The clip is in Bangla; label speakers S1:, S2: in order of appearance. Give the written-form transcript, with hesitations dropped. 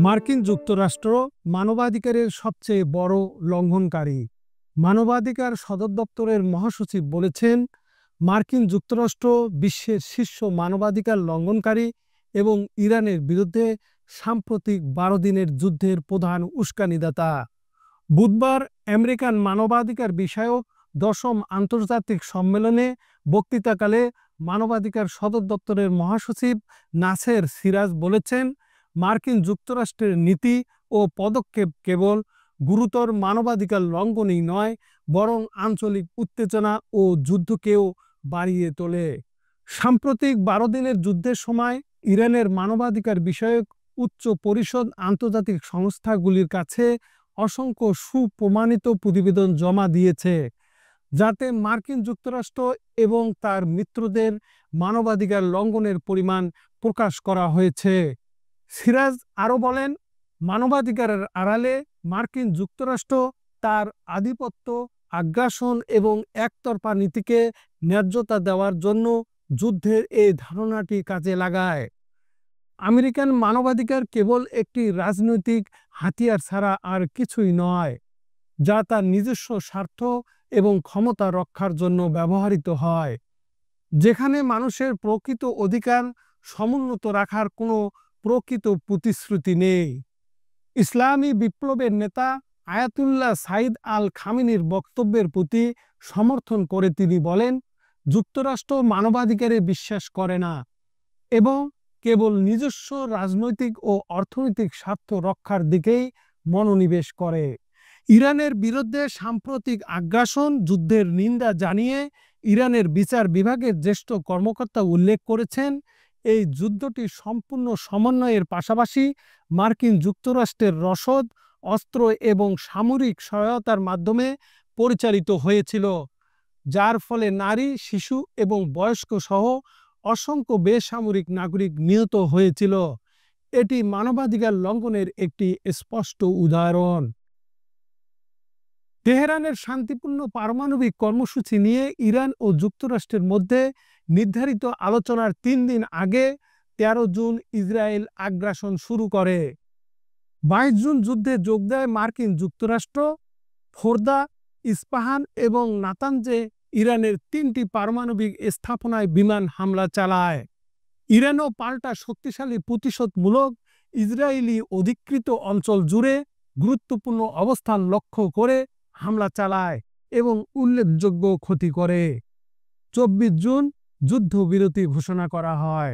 S1: মার্কিন যুক্তরাষ্ট্র মানবাধিকারের সবচেয়ে বড় লঙ্ঘনকারী। মানবাধিকার সদর দপ্তরের মহাসচিব বলেছেন, মার্কিন যুক্তরাষ্ট্র বিশ্বের শীর্ষ মানবাধিকার লঙ্ঘনকারী এবং ইরানের বিরুদ্ধে সাম্প্রতিক 12 দিনের যুদ্ধের প্রধান উস্কানিদাতা। বুধবার আমেরিকান মানবাধিকার বিষয়ক 10ম আন্তর্জাতিক সম্মেলনে বক্তৃতাকালে মানবাধিকার সদর দপ্তরের মহাসচিব নাসের সিরাজ বলেছেন, মার্কিন যুক্তরাষ্ট্রের নীতি ও পদক্ষেপ কেবল গুরুতর মানবাধিকার লঙ্ঘনই নয়, বরং আঞ্চলিক উত্তেজনা ও যুদ্ধকেও বাড়িয়ে তোলে। সাম্প্রতিক 12 দিনের যুদ্ধের সময় ইরানের মানবাধিকার বিষয়ক উচ্চ পরিষদ আন্তর্জাতিক সংস্থাগুলির কাছে অসংখ্য সুপ্রমাণিত প্রতিবেদন জমা দিয়েছে, যাতে মার্কিন যুক্তরাষ্ট্র এবং তার মিত্রদের মানবাধিকার লঙ্ঘনের পরিমাণ প্রকাশ করা হয়েছে। সিরাজ আরও বলেন, মানবাধিকারের আড়ালে মার্কিন যুক্তরাষ্ট্র তার আধিপত্য, আগ্রাসন এবং একতরফা নীতিকে ন্যায্যতা দেওয়ার জন্য যুদ্ধের এই ধারণাটি কাজে লাগায়। আমেরিকান মানবাধিকার কেবল একটি রাজনৈতিক হাতিয়ার ছাড়া আর কিছুই নয়, যা তার নিজস্ব স্বার্থ এবং ক্ষমতা রক্ষার জন্য ব্যবহৃত হয়। যেখানে মানুষের প্রকৃত অধিকার সমুন্নত রাখার কোনো প্রকৃত প্রতিশ্রুতি নেই। ইসলামী বিপ্লবের নেতা আয়াতুল্লাহ সাইদ আল খামেনির বক্তব্যের প্রতি সমর্থন করে তিনি বলেন, যুক্তরাষ্ট্র মানবাধিকারে বিশ্বাস করে না এবং কেবল নিজস্ব রাজনৈতিক ও অর্থনৈতিক স্বার্থ রক্ষার দিকেই মনোনিবেশ করে। ইরানের বিরুদ্ধে সাম্প্রতিক আগ্রাসন যুদ্ধের নিন্দা জানিয়ে ইরানের বিচার বিভাগের জ্যেষ্ঠ কর্মকর্তা উল্লেখ করেছেন, এই যুদ্ধটি সম্পূর্ণ সমন্বয়ের পাশাপাশি মার্কিন যুক্তরাষ্ট্রের রসদ, অস্ত্র এবং সামরিক সহায়তার মাধ্যমে পরিচালিত হয়েছিল, যার ফলে নারী, শিশু এবং বয়স্ক সহ অসংখ্য বেসামরিক নাগরিক নিহত হয়েছিল। এটি মানবাধিকার লঙ্ঘনের একটি স্পষ্ট উদাহরণ। তেহরানের শান্তিপূর্ণ পারমাণবিক কর্মসূচি নিয়ে ইরান ও যুক্তরাষ্ট্রের মধ্যে নির্ধারিত আলোচনার 3 দিন আগে 13 জুন ইসরায়েল আগ্রাসন শুরু করে। 22 জুন যুদ্ধে যোগ দেয় মার্কিন যুক্তরাষ্ট্র। ফোর্দা, ইস্পাহান এবং নাতানজে ইরানের 3টি পারমাণবিক স্থাপনায় বিমান হামলা চালায়। ইরানও পাল্টা শক্তিশালী প্রতিশোধমূলক ইসরায়েলি অধিকৃত অঞ্চল জুড়ে গুরুত্বপূর্ণ অবস্থান লক্ষ্য করে হামলা চালায় এবং উল্লেখযোগ্য ক্ষতি করে। 24 জুন যুদ্ধবিরতি ঘোষণা করা হয়।